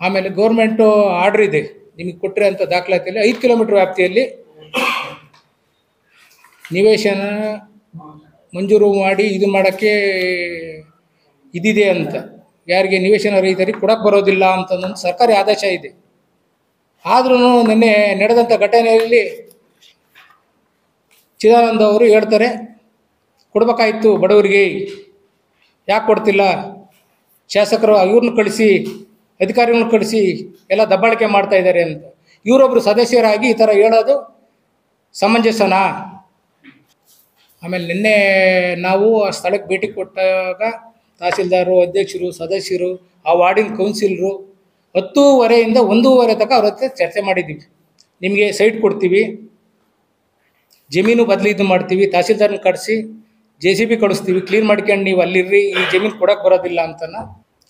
ಆಮೇಲೆ government order ಇದೆ, ನಿಮಗೆ ಕೊಟ್ಟರೆ ಅಂತ ದಾಖಲಾತಿಯಲ್ಲಿ 5 ಕಿಲೋಮೀಟ್ರ್ ವ್ಯಾಪ್ತಿಯಲ್ಲಿ ನಿವೇಶನ ಮಂಜೂರು ಮಾಡಿ ಇದು ಮಾಡೋಕ್ಕೆ ಇದಿದೆ ಅಂತ, ಯಾರಿಗೆ ನಿವೇಶನ ರಹಿತರಿಗೆ ಕೊಡಕ್ಕೆ ಬರೋದಿಲ್ಲ ಅಂತಂದು ಸರ್ಕಾರಿ ಆದೇಶ ಇದೆ. ಆದ್ರೂ ನಿನ್ನೆ ನಡೆದಂಥ ಘಟನೆಯಲ್ಲಿ ಚಿದಾನಂದ ಅವರು ಹೇಳ್ತಾರೆ ಕೊಡ್ಬೇಕಾಯ್ತು ಬಡವರಿಗೆ, ಯಾಕೆ ಕೊಡ್ತಿಲ್ಲ, ಶಾಸಕರು ಇವ್ರನ್ನ ಕಳಿಸಿ ಅಧಿಕಾರಿಗಳನ್ನ ಕಳಿಸಿ ಎಲ್ಲ ದಬ್ಬಾಳಿಕೆ ಮಾಡ್ತಾ ಇದ್ದಾರೆ ಅಂತ. ಇವರೊಬ್ಬರು ಸದಸ್ಯರಾಗಿ ಈ ಥರ ಹೇಳೋದು ಸಮಂಜಸನಾ? ಆಮೇಲೆ ನಿನ್ನೆ ನಾವು ಆ ಸ್ಥಳಕ್ಕೆ ಭೇಟಿ ಕೊಟ್ಟಾಗ ತಹಸೀಲ್ದಾರು, ಅಧ್ಯಕ್ಷರು, ಸದಸ್ಯರು, ಆ ವಾರ್ಡಿನ ಕೌನ್ಸಿಲರು 10:30 1:30 ತನಕ ಅವ್ರ ಹತ್ರ ಚರ್ಚೆ ಮಾಡಿದ್ದೀವಿ. ನಿಮಗೆ ಸೈಟ್ ಕೊಡ್ತೀವಿ, ಜಮೀನು ಬದಲಿದ್ದು ಮಾಡ್ತೀವಿ, ತಹಸೀಲ್ದಾರ್ನ ಕಳಿಸಿ JCB ಕಳಿಸ್ತೀವಿ, ಕ್ಲೀನ್ ಮಾಡ್ಕೊಂಡು ನೀವು ಅಲ್ಲಿರ್ರಿ, ಈ ಜಮೀನು ಕೊಡೋಕ್ಕೆ ಬರೋದಿಲ್ಲ ಅಂತನ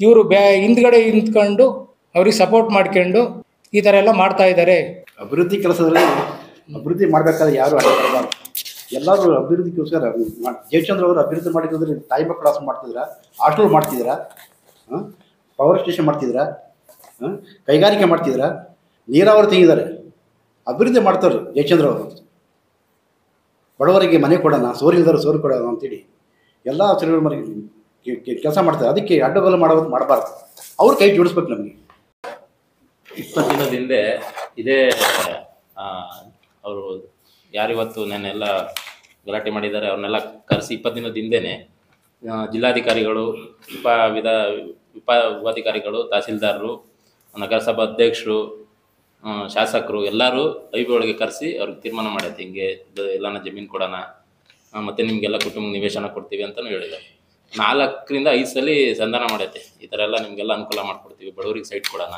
ಇವರು ಹಿಂದ್ಗಡೆ ನಿಂತ್ಕೊಂಡು ಅವ್ರಿಗೆ ಸಪೋರ್ಟ್ ಮಾಡ್ಕೊಂಡು ಈ ಥರ ಎಲ್ಲ ಮಾಡ್ತಾ ಇದ್ದಾರೆ. ಅಭಿವೃದ್ಧಿ ಕೆಲಸದಲ್ಲಿ ಅಭಿವೃದ್ಧಿ ಮಾಡಬೇಕಾದ್ರೆ ಯಾರು ಅಡ್ಡಬರಬಾರ್ದು. ಎಲ್ಲರೂ ಅಭಿವೃದ್ಧಿಗೋಸ್ಕರ ಜಯಚಂದ್ರ ಅವರು ಅಭಿವೃದ್ಧಿ ಮಾಡಿದ್ರೆ ತಾಯಿ ಮಕ್ಕಳು ಹಾಸ್ಟೆಲ್ ಮಾಡ್ತಿದ್ದೀರಾ, ಹಾಸ್ಟೆಲ್ ಮಾಡ್ತಿದ್ದೀರಾ, ಪವರ್ ಸ್ಟೇಷನ್ ಮಾಡ್ತಿದ್ದೀರಾ, ಕೈಗಾರಿಕೆ ಮಾಡ್ತಿದ್ದೀರಾ, ನೀರಾವರಿ ತೆಗಿದ್ದಾರೆ, ಅಭಿವೃದ್ಧಿ ಮಾಡ್ತಾರೆ ಜಯಚಂದ್ರ ಅವರು. ಬಡವರಿಗೆ ಮನೆ ಕೊಡೋಣ, ಸೋರಿಲ್ದರು ಸೋರು ಕೊಡೋಣ ಅಂತೇಳಿ ಎಲ್ಲ ಕೆಲಸ ಮಾಡ್ತಾರೆ. ಅದಕ್ಕೆ ಅಡ್ಡಗೋಲು ಮಾಡೋದು ಮಾಡಬಾರ್ದು, ಅವ್ರ ಕೈ ಜೋಡಿಸ್ಬೇಕು. ನಮಗೆ 20 ದಿನದ ಹಿಂದೆ ಇದೇ ಅವರು ಯಾರಿವತ್ತು ನೆನ್ನೆಲ್ಲ ಗಲಾಟೆ ಮಾಡಿದ್ದಾರೆ ಅವ್ರನ್ನೆಲ್ಲ ಕರೆಸಿ 20 ದಿನದ ಹಿಂದೆಯೇ ಜಿಲ್ಲಾಧಿಕಾರಿಗಳು, ಉಪಾಧಿಕಾರಿಗಳು, ತಹಸೀಲ್ದಾರರು, ನಗರಸಭಾ ಅಧ್ಯಕ್ಷರು, ಶಾಸಕರು ಎಲ್ಲರೂ ಐಬಿ ಒಳಗೆ ಕರೆಸಿ ಅವ್ರಿಗೆ ತೀರ್ಮಾನ ಮಾಡೈತೆ, ಹಿಂಗೆ ಎಲ್ಲನ ಜಮೀನು ಕೊಡೋಣ ಮತ್ತು ನಿಮಗೆಲ್ಲ ಕುಟುಂಬ ನಿವೇಶನ ಕೊಡ್ತೀವಿ ಅಂತಲೂ ಹೇಳಿದ್ದಾರೆ. 4ರಿಂದ 5 ಸಲ ಸಂಧಾನ ಮಾಡೈತೆ, ಈ ಥರ ಎಲ್ಲ ನಿಮಗೆಲ್ಲ ಅನುಕೂಲ ಮಾಡಿಕೊಡ್ತೀವಿ, ಬಡವರಿಗೆ ಸೈಟ್ ಕೊಡೋಣ,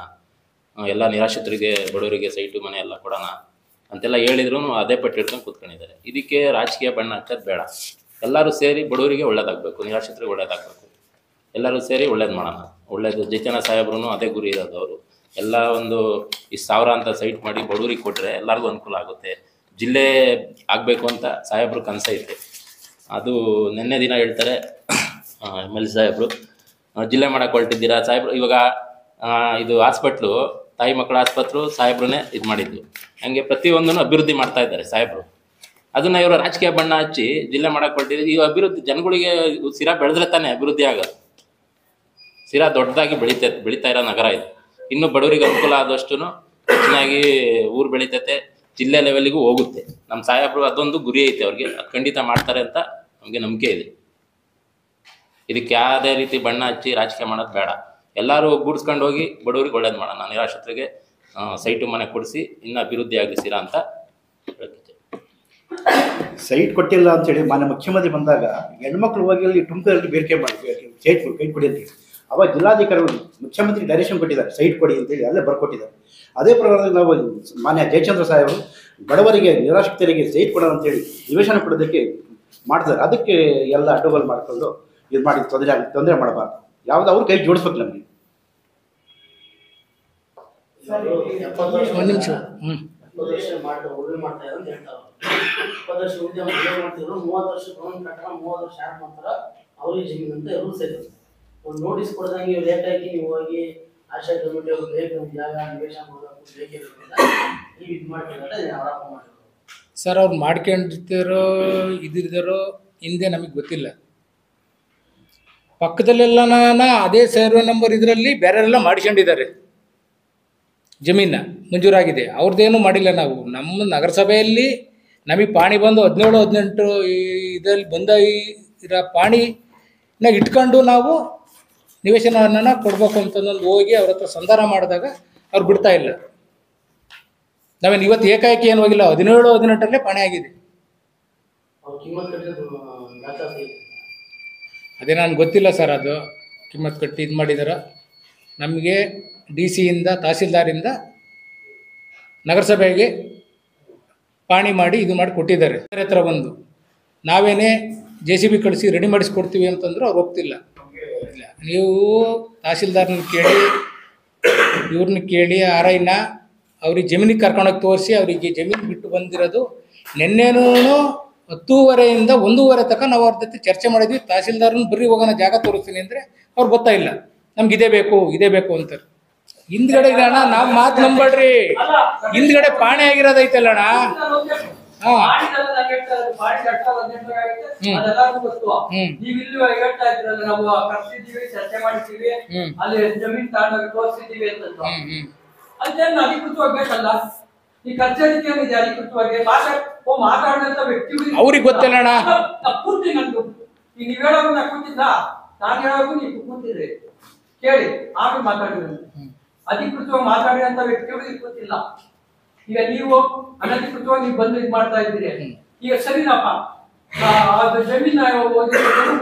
ಎಲ್ಲ ನಿರಾಶ್ರಿತರಿಗೆ ಬಡವರಿಗೆ ಸೈಟು ಮನೆ ಎಲ್ಲ ಕೊಡೋಣ ಅಂತೆಲ್ಲ ಹೇಳಿದ್ರು ಅದೇ ಪಟ್ಟು ಹಿಡ್ಕೊಂಡು ಕೂತ್ಕೊಂಡಿದ್ದಾರೆ. ಇದಕ್ಕೆ ರಾಜಕೀಯ ಬಣ್ಣ ಹಚ್ಚೋದು ಬೇಡ, ಎಲ್ಲರೂ ಸೇರಿ ಬಡವರಿಗೆ ಒಳ್ಳೇದಾಗಬೇಕು, ನಿರಾಶ್ರಿತರಿಗೆ ಒಳ್ಳೇದಾಗಬೇಕು, ಎಲ್ಲರೂ ಸೇರಿ ಒಳ್ಳೇದು ಮಾಡೋಣ. ಒಳ್ಳೇದು ಜೈಚನ ಸಾಹೇಬ್ರು ಅದೇ ಗುರಿ ಇರೋದು. ಅವರು ಎಲ್ಲ ಒಂದು ಈ 1000 ಅಂತ ಸೈಟ್ ಮಾಡಿ ಬಡವರಿಗೆ ಕೊಟ್ಟರೆ ಎಲ್ಲರಿಗೂ ಅನುಕೂಲ ಆಗುತ್ತೆ, ಜಿಲ್ಲೆ ಆಗಬೇಕು ಅಂತ ಸಾಹೇಬ್ರು ಕನಸೈತೆ. ಅದು ನಿನ್ನೆ ದಿನ ಹೇಳ್ತಾರೆ MLA ಸಾಹೇಬರು, ಜಿಲ್ಲೆ ಮಾಡೋಕ್ಕೆ ಹೊರಟಿದ್ದೀರಾ ಸಾಹೇಬ್ರು. ಇವಾಗ ಇದು ಹಾಸ್ಪಿಟ್ಲು, ತಾಯಿ ಮಕ್ಕಳ ಆಸ್ಪತ್ರೆ ಸಾಹೇಬ್ರನ್ನೇ ಇದು ಮಾಡಿದ್ದು. ಹಂಗೆ ಪ್ರತಿಯೊಂದನ್ನು ಅಭಿವೃದ್ಧಿ ಮಾಡ್ತಾ ಇದ್ದಾರೆ ಸಾಹೇಬರು. ಅದನ್ನು ಇವರು ರಾಜಕೀಯ ಬಣ್ಣ ಹಚ್ಚಿ ಜಿಲ್ಲೆ ಮಾಡೋಕ್ಕೆ ಹೊರಟಿದ್ದೀವಿ. ಈ ಅಭಿವೃದ್ಧಿ ಜನಗಳಿಗೆ ಸಿರಾ ಬೆಳೆದ್ರೆ ತಾನೇ ಅಭಿವೃದ್ಧಿ ಆಗೋದು. ಸಿರಾ ದೊಡ್ಡದಾಗಿ ಬೆಳೀತಾ ಇರೋ ನಗರ ಇದು. ಇನ್ನು ಬಡವರಿಗೆ ಅನುಕೂಲ ಆದಷ್ಟು ಹೆಚ್ಚಿನಾಗಿ ಊರು ಬೆಳೀತೈತೆ, ಜಿಲ್ಲೆ ಲೆವೆಲ್ಗೂ ಹೋಗುತ್ತೆ. ನಮ್ಮ ಸಾಹೇಬರು ಅದೊಂದು ಗುರಿ ಐತೆ ಅವ್ರಿಗೆ, ಅದು ಖಂಡಿತ ಮಾಡ್ತಾರೆ ಅಂತ ನಮಗೆ ನಂಬಿಕೆ ಇದೆ. ಇದಕ್ಕೆ ಯಾವುದೇ ರೀತಿ ಬಣ್ಣ ಹಚ್ಚಿ ರಾಜಕೀಯ ಮಾಡೋದು ಬೇಡ, ಎಲ್ಲರೂ ಒಗ್ಗೂಡಿಸ್ಕೊಂಡು ಹೋಗಿ ಬಡವರಿಗೆ ಒಳ್ಳೇದು ಮಾಡೋಣ, ನಿರಾಶ್ರಿತರಿಗೆ ಸೈಟು ಮನೆ ಕೊಡಿಸಿ ಇನ್ನೂ ಅಭಿವೃದ್ಧಿ ಆಗಿಸಿರಾ ಅಂತ ಹೇಳ್ತಿದ್ದೆ. ಸೈಟ್ ಕೊಟ್ಟಿಲ್ಲ ಅಂತೇಳಿ ಮಾನ್ಯ ಮುಖ್ಯಮಂತ್ರಿ ಬಂದಾಗ ಹೆಣ್ಮಕ್ಳು ಹೋಗಿ ಅಲ್ಲಿ ತುಮಕೂರಲ್ಲಿ ಬೇಡಿಕೆ ಮಾಡಿ ಸೈಟ್ ಕೈ ಕೊಡಿ ಅಂತೇಳಿ ಅವಾಗ ಜಿಲ್ಲಾಧಿಕಾರಿಗಳು ಮುಖ್ಯಮಂತ್ರಿ ಡೈರೆಕ್ಷನ್ ಕೊಟ್ಟಿದ್ದಾರೆ, ಸೈಟ್ ಕೊಡಿ ಅಂತೇಳಿ ಅಲ್ಲೇ ಬರ್ಕೊಟ್ಟಿದ್ದಾರೆ. ಅದೇ ಪ್ರಕಾರದಲ್ಲಿ ನಾವು ಮಾನ್ಯ ಜಯಚಂದ್ರ ಸಾಹೇಬರು ಬಡವರಿಗೆ ನಿರಾಶ್ರಿತರಿಗೆ ಸೈಟ್ ಕೊಡೋಣ ಅಂತೇಳಿ ನಿವೇಶನ ಕೊಡೋದಕ್ಕೆ ಮಾಡ್ತಾರೆ. ಅದಕ್ಕೆ ಎಲ್ಲ ಅಡ್ಡಗೋಲು ಮಾಡಿಕೊಂಡು ಇದು ಮಾಡಿ ತೊಂದರೆ ಮಾಡಬಾರ್ದು, ಯಾವ್ದು ಅವ್ರ ಕೈ ಜೋಡಿಸ್ಬೇಕು. ನಮಗೆ ಒಂದು ನಿಮಿಷ ಅವ್ರಿಗೆ ಜಮೀನು ಅಂತ ರೂಲ್ಸ್ ಐತೆ. ಒಂದು ನೋಟಿಸ್ ಕೊಡ್ದಂಗೆ ಇವ್ರು ಲೇಟಾಗಿ ನೀವು ಹೋಗಿ ಆಶಾ ಕಮಿಟಿ ಅವ್ರು ಬೇಕು ಜಾಗ ನಿವೇಶನ ಕೊಡೋದು ಬೇಕಿರೋದ್ರಿಂದ ನೀವು ಇದು ಮಾಡ್ತೀರಂತ ಆರೋಪ ಮಾಡಿದ್ರು ಸರ್. ಅವ್ರು ಮಾಡ್ಕೊಂಡಿರ್ತಾರೋ ಇದಿರ್ತಾರೋ ಹಿಂದೆ ನಮಗೆ ಗೊತ್ತಿಲ್ಲ. ಪಕ್ಕದಲ್ಲೆಲ್ಲ ಅದೇ ಸರ್ವೆ ನಂಬರ್ ಇದರಲ್ಲಿ ಬೇರೆಲ್ಲ ಮಾಡ್ಕೊಂಡಿದ್ದಾರೆ, ಜಮೀನ ಮಂಜೂರಾಗಿದೆ, ಅವ್ರದ್ದೇನೂ ಮಾಡಿಲ್ಲ. ನಾವು ನಮ್ಮ ನಗರಸಭೆಯಲ್ಲಿ ನಮಗೆ ಪಾಣಿ ಬಂದು 17-18 ಇದರಲ್ಲಿ ಬಂದ ಇರೋ ಪಾಣಿನ ಇಟ್ಕೊಂಡು ನಾವು ನಿವೇಶನವನ್ನು ಕೊಡಬೇಕು ಅಂತಂದು ಹೋಗಿ ಅವ್ರ ಹತ್ರ ಸಂಧಾನ ಮಾಡಿದಾಗ ಅವ್ರು ಬಿಡ್ತಾ ಇಲ್ಲ. ನಾವೇನು ಇವತ್ತು ಏಕಾಏಕಿ ಏನು ಹೋಗಿಲ್ಲ, 17-18 ಪಾಣಿ ಆಗಿದೆ. ಅದೇ ನನಗೆ ಗೊತ್ತಿಲ್ಲ ಸರ್, ಅದು ಕಿಮ್ಮತ್ತು ಕಟ್ಟಿ ಇದು ಮಾಡಿದಾರ. ನಮಗೆ DC ಇಂದ ತಹಸೀಲ್ದಾರಿಂದ ನಗರಸಭೆಗೆ ಪಾಣಿ ಮಾಡಿ ಇದು ಮಾಡಿ ಕೊಟ್ಟಿದ್ದಾರೆ. ಹತ್ರ ಬಂದು ನಾವೇನೇ JCB ಕಳಿಸಿ ರೆಡಿ ಮಾಡಿಸ್ಕೊಡ್ತೀವಿ ಅಂತಂದ್ರೆ ಅವ್ರು ಹೋಗ್ತಿಲ್ಲ. ಇಲ್ಲ, ನೀವು ತಹಸೀಲ್ದಾರ್ನ ಕೇಳಿ, ಇವ್ರನ್ನ ಕೇಳಿ, RIನ ಅವ್ರಿಗೆ ಜಮೀನಿಗೆ ಕರ್ಕೊಂಡೋಗಿ ತೋರಿಸಿ ಅವರಿಗೆ ಜಮೀನು ಬಿಟ್ಟು ಬಂದಿರೋದು. ನಿನ್ನೆನೂ 10:30 1:30 ತನಕ ನಾವು ಅವ್ರ ಜೊತೆ ಚರ್ಚೆ ಮಾಡಿದ್ವಿ. ತಹಸೀಲ್ದಾರ್ನ ಬರ್ರಿ ಹೋಗೋಣ ಜಾಗ ತೋರಿಸ್ತೀನಿ ಅಂದರೆ ಅವ್ರು ಗೊತ್ತಾ ಇಲ್ಲ, ನಮ್ಗೆ ಇದೇ ಬೇಕು ಅಂತಾರೆ. ಹಿಂದ್ಗಡೆ ಅಣ್ಣ ನಾವ್ ಮಾತ್ ನಂಬಡ್ರಿ, ಹಿಂದ್ಗಡೆ ಪಾಣಿ ಆಗಿರೋದೈತಲ್ಲ ಅಣ್ಣ. ಹಾ ನೀವು ಇಲ್ಲಿ ಹೇಳ್ತಾ ಇದ್ರಲ್ಲ, ನಾವು ಕರ್ಸಿದೀವಿ, ಚರ್ಚೆ ಮಾಡಿದ್ದೀವಿ, ಅಲ್ಲಿ ಜಮೀನ್ ತಗೊಂಡೋಗಿ ತೋರಿಸಿದೀವಿ ಅಂತ. ಅದೇನು ಅಧಿಕೃತವಾಗಿ ಬೇಕಲ್ಲ, ಈ ಕಚೇರಿಗೆ ಏನಿದೆ ಅಧಿಕೃತವಾಗಿ ಮಾತಾಡಿದಂತ ವ್ಯಕ್ತಿಗಳು ಅವ್ರಿಗೆ ಗೊತ್ತಿಲ್ಲ ಅಣ್ಣ. ಪೂರ್ತಿ ನಂದು ಈಗ ನೀವ್ ಹೇಳೋದು ನಾ ಕೂತಿದ್ದ, ನಾನು ಹೇಳೋದು ನೀವು ಕೂತಿದ್ರಿ ಕೇಳಿ ಆಮೇಲೆ ಮಾತಾಡಿದ್ರು. ಅಧಿಕೃತವಾಗಿ ಮಾತಾಡಿದಂತ ವ್ಯಕ್ತಿಗಳು ಗೊತ್ತಿಲ್ಲ. ಈಗ ನೀವು ಅನಧಿಕೃತವಾಗಿ ನೀವು ಬಂದು ಇದು ಮಾಡ್ತಾ ಇದ್ದೀರಿ. ಈಗ ಸರಿನಪ್ಪ, ಅದು ಜಮೀನ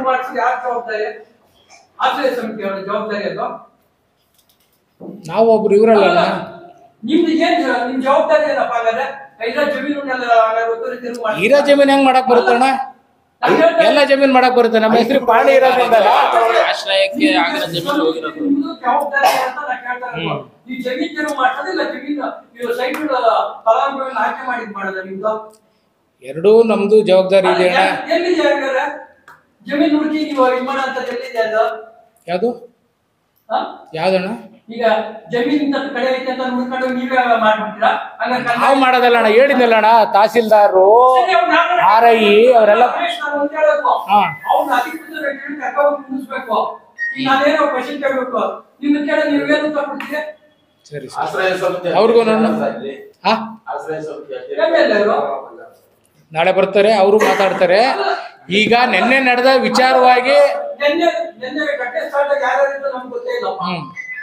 ಮಾಡಿಸಿದ ಯಾರು ಜವಾಬ್ದಾರಿ? ಆಶ್ರಯ ಸಮಿತಿ ಅವರ ಜವಾಬ್ದಾರಿ ಅದು. ನಾವು ಒಬ್ರು ಇವ್ರಲ್ಲ ಅಣ್ಣ. ನಿಮ್ದು ಏನ್ ನಿಮ್ ಜವಾಬ್ದಾರಿ ಏನಪ್ಪ? ಹಾಗಾದ್ರೆ ಇರೋ ಜಮೀನುನೆಲ್ಲ ಇರೋ ಜಮೀನ್ ಹೆಂಗ್ ಮಾಡಕ್ ಬರುತ್ತಣ್ಣ? ಎಲ್ಲ ಜಮೀನ್ ಮಾಡಕ್ ಬರುತ್ತೆ. ನಮ್ಮ ಹೆಸರು ಪಾಣಿ ಇರೋದ್ರಿಂದ ಆಶ್ರಯಕ್ಕೆ ಆಗಿರೋ ಜಮೀನು ಹೋಗಿರೋದು. ಜವಾಬ್ದಾರಿ ಅಂತ ನಾ ಕೇಳ್ತಾ ಇರೋದು. ಈ ಜಮೀನು ಮಾಡ್ತದಿಲ್ಲ, ಜಮೀನು ನೀವು ಸೈಟ್ ಫಲಾನುಭವಿಗಳನ್ನ ಆಯ್ಕೆ ಮಾಡಿದ್ ಮಾಡೋದ ನಿಮ್ದು? ಎರಡೂ ನಮ್ದು ಜವಾಬ್ದಾರಿ ಇದೆ ಅಣ್ಣ. ಎಲ್ಲಿದೆ ಹಾಗಾದ್ರೆ ಜಮೀನು ಹುಡುಕಿ ನೀವು ಇದು ಮಾಡೋಂತ ಎಲ್ಲಿದೆ ಅದು? ಯಾವ್ದು ಯಾವ್ದಣ್ಣ? ಈಗ ಜಮೀನಿಂದ ಕಡೆ ಐತೆ ಅಂತ ಹುಡ್ಕೊಂಡು ನೀವೇ ಮಾಡ್ಬಿಡ್ತೀರಾ? ನಾವ್ ಮಾಡೋದಲ್ಲ ಅಣ್ಣ, ಹೇಳಿದ್ನಲ್ಲ ಅಣ್ಣ. ತಹಸೀಲ್ದಾರರು, RI ಅವರೆಲ್ಲ ಅವ್ನ ಅಧಿಕೃತ ವ್ಯಕ್ತಿಗಳು ಕರ್ಕೊಂಡು ನಿಲ್ಲಿಸ್ಬೇಕು. ಈಗ ನಾನೇನೋ ಕ್ವಶನ್ ಕೇಳ್ಬೇಕು, ನಿನ್ನ ಕೇಳ ನೀವೇನು ತಗೊಳ್ತೀರಿ? ಸರಿ ಅವ್ರಿಗೂ ನಾಳೆ ಬರ್ತಾರೆ, ಅವರು ಮಾತಾಡ್ತಾರೆ. ಈಗ ನಿನ್ನೆ ನಡೆದ ವಿಚಾರವಾಗಿ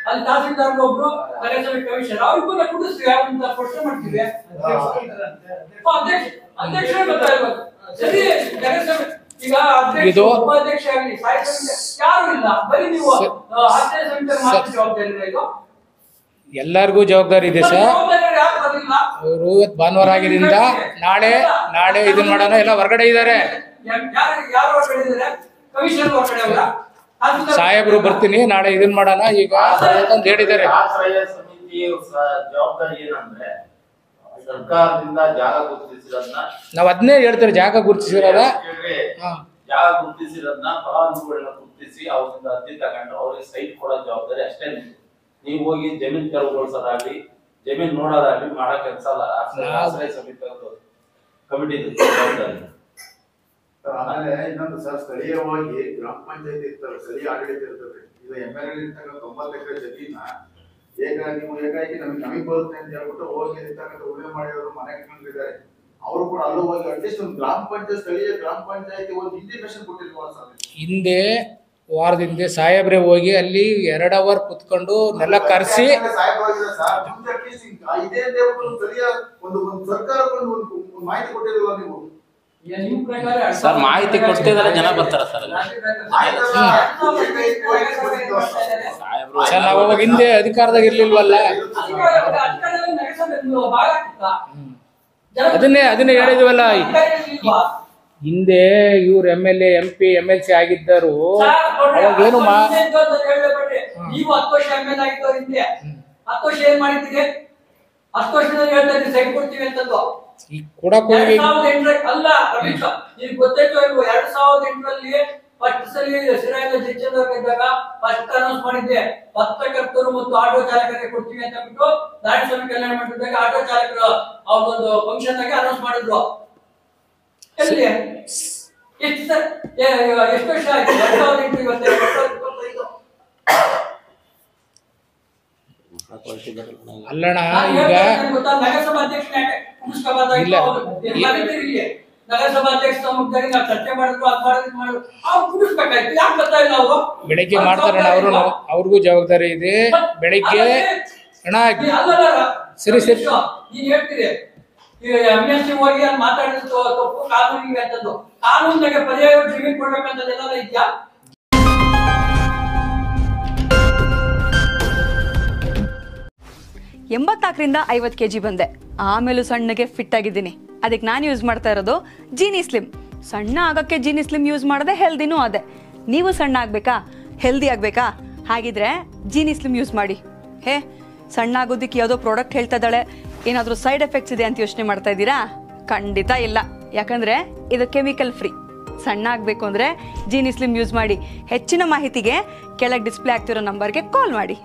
ಅಲ್ಲಿ ತಹಸೀಲ್ದಾರ್ ಒಬ್ರು ನಗರಸಭೆ ಕಮಿಷನರ್ ಅವ್ರಿಗೂ ಕುಡಿಸ್ತೀವಿ, ಅವ್ರನ್ನ ಪ್ರಶ್ನೆ ಮಾಡ್ತೀವಿ. ಅಧ್ಯಕ್ಷ ಸರಿ, ನಗರಸಭೆ ಈಗ ಅಧ್ಯಕ್ಷ ಉಪಾಧ್ಯಕ್ಷ ಆಗಲಿ ಯಾರು ಇಲ್ಲ, ಬರೀ ನೀವು ಆಶ್ರಯ ಸಮಿತಿ ಮಾತ್ರ ಜವಾಬ್ದಾರಿ ಇದೆ. ಇದು ಎಲ್ಲರಿಗೂ ಜವಾಬ್ದಾರಿ ಇದೆ ಸರ್. ಅವರು ಇವತ್ತು ಭಾನುವಾರ ಆಗಿದ್ದರಿಂದ ನಾಳೆ ಇದನ್ನ ಮಾಡೋಣ. ಎಲ್ಲ ಹೊರಗಡೆ ಇದ್ದಾರೆ, ಸಾಹೇಬ್ರು ಬರ್ತೀನಿ ನಾಳೆ ಇದನ್ ಮಾಡೋಣ ಈಗ ಅಂತ ಹೇಳಿದ್ದಾರೆ. ಆಶ್ರಯ ಸಮಿತಿ ಜವಾಬ್ದಾರಿ ಏನಂದ್ರೆ ಸರ್ಕಾರದಿಂದ ಜಾಗ ಗುರುತಿಸಿರೋದನ್ನ ನಾವ್ ಅದನ್ನೇ ಹೇಳ್ತಾರೆ, ಜಾಗ ಗುರುತಿಸಿರೋದ ಜಾಗ ಗುರುತಿಸಿರೋದನ್ನ ಫಲಾನುಭವಿಗಳನ್ನ ಗುರುತಿಸಿ ಅವರಿಂದ ಅರ್ಜಿ ತಗೊಂಡು ಅವ್ರಿಗೆ ಸೈಟ್ ಕೊಡೋ ಜವಾಬ್ದಾರಿ ಅಷ್ಟೇ. ನೀವು ಹೋಗಿ ಜಮೀನ್ ತೆರವುಗೊಳಿಸೋದಾಗ್ಲಿ ಜಮೀನ್ ನೋಡೋದಾಗ್ಲಿ ಮಾಡೋ ಕೆಲಸ ಅಲ್ಲ, ಆಶ್ರಯ ಸಮಿತಿ ಕಮಿಟಿ ಜವಾಬ್ದಾರಿ. ಆಮೇಲೆ ಇನ್ನೊಂದು ಸರ್, ಸ್ಥಳೀಯವಾಗಿ ಗ್ರಾಮ ಪಂಚಾಯತಿ ಇರ್ತಾರೆ, ಸ್ಥಳೀಯ ಆಡಳಿತ ಇರ್ತದೆ. ಈಗ MLA ಇರ್ತಕ್ಕಂಥ 9 ಎಕರೆ ಜಮೀನ ಏಕಾಏಕಿ ನಮಗೆ ಬರುತ್ತೆ ಅಂತ ಹೇಳ್ಬಿಟ್ಟು ಹೋಗಿ ಇರ್ತಕ್ಕಂಥ ಉಳುಮೆ ಮಾಡಿರೋರು ಮನೆ ಕಟ್ಕೊಂಡಿದ್ದಾರೆ. ಅವರು ಕೂಡ ಅಲ್ಲೂ ಹೋಗಿ ಅಟ್ಲೀಸ್ಟ್ ಒಂದು ಗ್ರಾಮ ಪಂಚಾಯತ್, ಸ್ಥಳೀಯ ಗ್ರಾಮ ಪಂಚಾಯತಿ ಒಂದು ಇಂಟಿಮೇಷನ್ ಕೊಟ್ಟಿಲ್ವಾ ಸರ್? ಹಿಂದೆ ವಾರದಿಂದ ಸಾಹೇಬ್ರೆ ಹೋಗಿ ಅಲ್ಲಿ 2 ಅವರ್ ಕುತ್ಕೊಂಡು ನೆಲ ಕರೆಸಿ ಮಾಹಿತಿ ಕೊಟ್ಟಿಲ್ವಾ ನೀವು? ಸರ್ ಮಾಹಿತಿ ಕೊಡ್ತಿದ್ದಾರೆ, ಜನ ಬರ್ತಾರ ಸರ್. ಸರ್ ನಾವು ಅವಾಗ ಹಿಂದೆ ಅಧಿಕಾರದಾಗ ಇರ್ಲಿಲ್ವಲ್ಲ, ಅದನ್ನೇ ಹೇಳಿದ್ವಲ್ಲ. ಹಿಂದೆ ಇವ್ರು MLA MP MLC ಆಗಿದ್ದರು, ಅವಾಗ ಏನು ನೀವು 10 ವರ್ಷ MLA ಆಗಿದ್ದವ್ರು ಹಿಂದೆ 10 ವರ್ಷ ಏನ್ ಮಾಡಿದ್ದೀರಿ? 10 ವರ್ಷದಲ್ಲಿ ಹೇಳ್ತಾ ಇದ್ದೀರಿ ಸೈಟ್ ಕೊಡ್ತೀವಿ ಅಂತಂದು. ಈಗ ಕೊಡಕ್ ಹೋಗಿ 2008 ಅಲ್ಲ ರಮೇಶ್, ನಿಮ್ಗೆ ಗೊತ್ತಾಯ್ತು ಇಲ್ವೋ? 2008ರಲ್ಲಿ ಫಸ್ಟ್ ಸಲ ಸಿರಾಯಿನ ಜಡ್ಜರ್ ಇದ್ದಾಗ ಫಸ್ಟ್ ಅನೌನ್ಸ್ ಮಾಡಿದ್ದೆ, ಪತ್ರಕರ್ತರು ಮತ್ತು ಆಟೋ ಚಾಲಕರಿಗೆ ಕೊಡ್ತೀವಿ ಅಂತ ಬಿಟ್ಟು ನಾರಾಯಣಸ್ವಾಮಿ ಕಲ್ಯಾಣ ಮಂಟಪದಾಗ ಆಟೋ ಚಾಲಕರು ಅವ್ರದೊಂದು ಫಂಕ್ಷನ್ ಆಗಿ ಅನೌನ್ಸ್ ಮಾಡಿದ್ರು. ಎಲ್ಲಿ ಎಷ್ಟು ವರ್ಷ ಆಯ್ತು? 2008 2025 ಅಲ್ಲಣ್ಣ. ಈಗ ನಗರಸಭಾ ಇಲ್ಲ, ನಗರಸಭಾ ಅಧ್ಯಕ್ಷ ನಾವು ಚರ್ಚೆ ಮಾಡಿದ್ರು, ಅದ್ ಮಾಡಿದ್ರು, ಅವ್ರು ಕುಡಿಸ್ಬೇಕಾಯ್ತು. ಯಾಕೆ ಬರ್ತಾ ಇಲ್ಲ ಅವರು? ಬೆಳಿಗ್ಗೆ ಮಾಡ್ತಾರಣ್ಣ, ಅವ್ರಿಗೂ ಜವಾಬ್ದಾರಿ ಇದೆ. ಬೆಳಿಗ್ಗೆ ಅಣ್ಣ ಸರಿ ನೀನ್ ಹೇಳ್ತೀರಿ ಈಗ MLC ಹೋಗಿ ಅಲ್ಲಿ ಮಾತಾಡಿದ್ರು ತಪ್ಪು ಕಾನೂನಿಗೆ ಅಂತದ್ದು. ಕಾನೂನಿಗೆ ಪರ್ಯಾಯ ಜಮೀನು ಕೊಡ್ಬೇಕಂತದೆಲ್ಲ ಇದೆಯಾ? 84ರಿಂದ 50 kg ಬಂದೆ. ಆಮೇಲೂ ಸಣ್ಣಗೆ ಫಿಟ್ ಆಗಿದ್ದೀನಿ. ಅದಕ್ಕೆ ನಾನು ಯೂಸ್ ಮಾಡ್ತಾ ಇರೋದು ಜೀನಿ ಸ್ಲಿಮ್. ಸಣ್ಣ ಆಗೋಕ್ಕೆ ಜೀನಿ ಸ್ಲಿಮ್ ಯೂಸ್ ಮಾಡಿದೆ, ಹೆಲ್ದಿನೂ ಅದೇ. ನೀವು ಸಣ್ಣ ಆಗಬೇಕಾ, ಹೆಲ್ದಿ ಆಗಬೇಕಾ? ಹಾಗಿದ್ರೆ ಜೀನಿ ಸ್ಲಿಮ್ ಯೂಸ್ ಮಾಡಿ. ಸಣ್ಣ ಆಗೋದಕ್ಕೆ ಯಾವುದೋ ಪ್ರಾಡಕ್ಟ್ ಹೇಳ್ತಾ ಇದ್ದಾಳೆ, ಏನಾದರೂ ಸೈಡ್ ಎಫೆಕ್ಟ್ಸ್ ಇದೆ ಅಂತ ಯೋಚನೆ ಮಾಡ್ತಾ ಇದ್ದೀರಾ? ಖಂಡಿತ ಇಲ್ಲ, ಯಾಕಂದರೆ ಇದು ಕೆಮಿಕಲ್ ಫ್ರೀ. ಸಣ್ಣ ಆಗಬೇಕು ಅಂದರೆ ಜೀನಿ ಸ್ಲಿಮ್ ಯೂಸ್ ಮಾಡಿ. ಹೆಚ್ಚಿನ ಮಾಹಿತಿಗೆ ಕೆಳಗೆ ಡಿಸ್ಪ್ಲೇ ಆಗ್ತಿರೋ ನಂಬರ್ಗೆ ಕಾಲ್ ಮಾಡಿ.